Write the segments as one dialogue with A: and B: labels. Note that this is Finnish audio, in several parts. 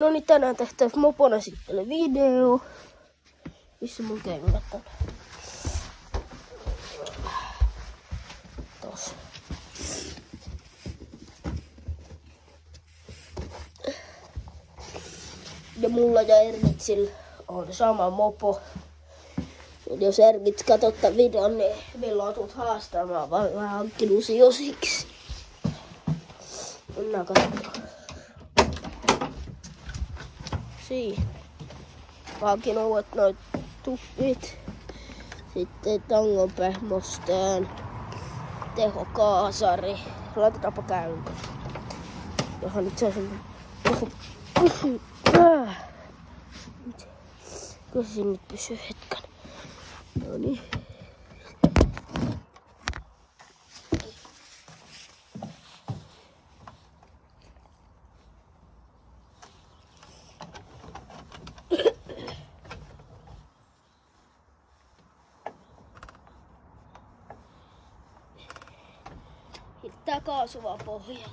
A: No niin, tänään tehtäisiin mopon esittelyvideo. Missä mun kengät on? Tossa. Ja mulla ja Ergitsillä on sama mopo. Ja jos Ergits katsoo tämän videon, niin milloin tulet haastamaan, vaan mä hankkinut jo siksi. Mennään katsomaan. Siinä. Hankin uudet noit tuppit. Sitten tangon pehmosteen. Tehokaasari. Laitetaanpa käyntiin. Johan nyt se on semmoinen. Kyllä se nyt pysyy hetken. Noniin. Hittää kaasuvaa pohjaa.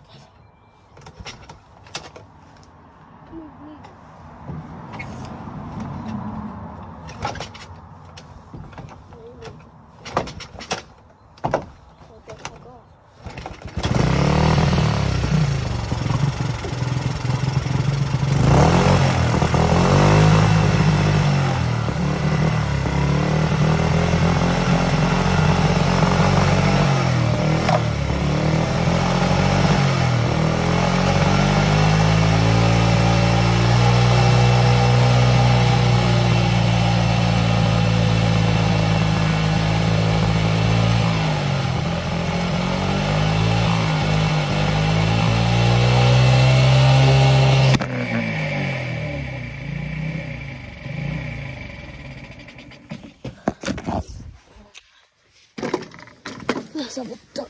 A: Savuttaa.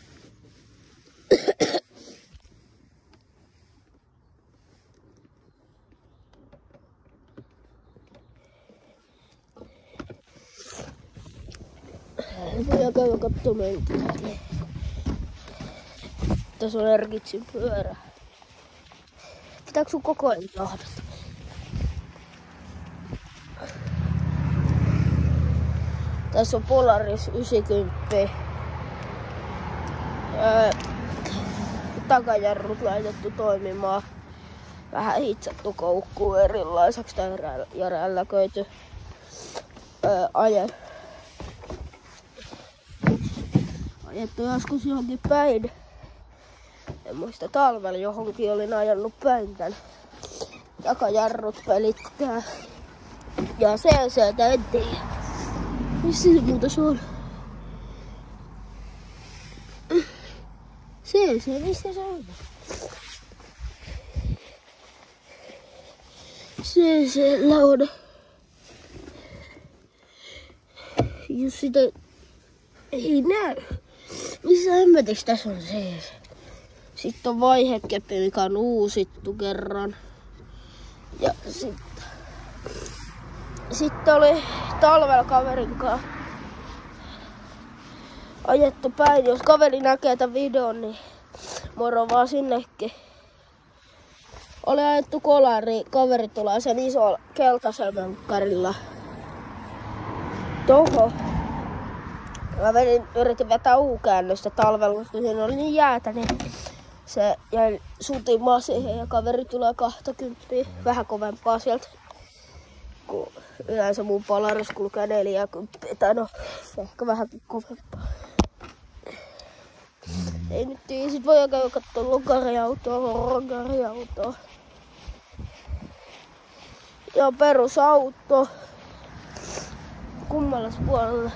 A: Voidaan käydä katsomaan meitä. Tässä on Ergitsin pyörä. Pitääkö sun koko ajan tahdata? Tässä on Polaris 90. Takajarrut laitettu toimimaan. Vähän hitsattu koukku erilaiseksi ja rälläköity ajettu joskus johonkin päin. En muista, talvella johonkin olin ajanut päin tän. Takajarrut pelittää. Ja CC:tä en tiedä. Missä se muuta se on? Missä se on? CC:llä on. Jos sitä ei näy. Missä hemmetissä tässä on CC? Sitten on vaihekeppi, mikä on uusittu kerran. Ja sitten oli talvella kaverin kanssa ajettu päin. Jos kaveri näkee tämän videon, niin moro vaan sinnekin. Oli ajettu kolari, kaveri tulee sen iso keltaselmänkarilla toho. Mä yritin vetää U-käännöstä talvella, koska siinä oli niin jäätä, niin se jäi sutimaan siihen ja kaveri tulee 20, vähän kovempaa sieltä. Kun yleensä mun Polaris kulkee 40, tai no ehkä vähänkin kovempaa. Ei nyt tiedä, sit voi käydä kattoo logariautoa, horrogariautoa. Ja perusauto. Kummallas puolella.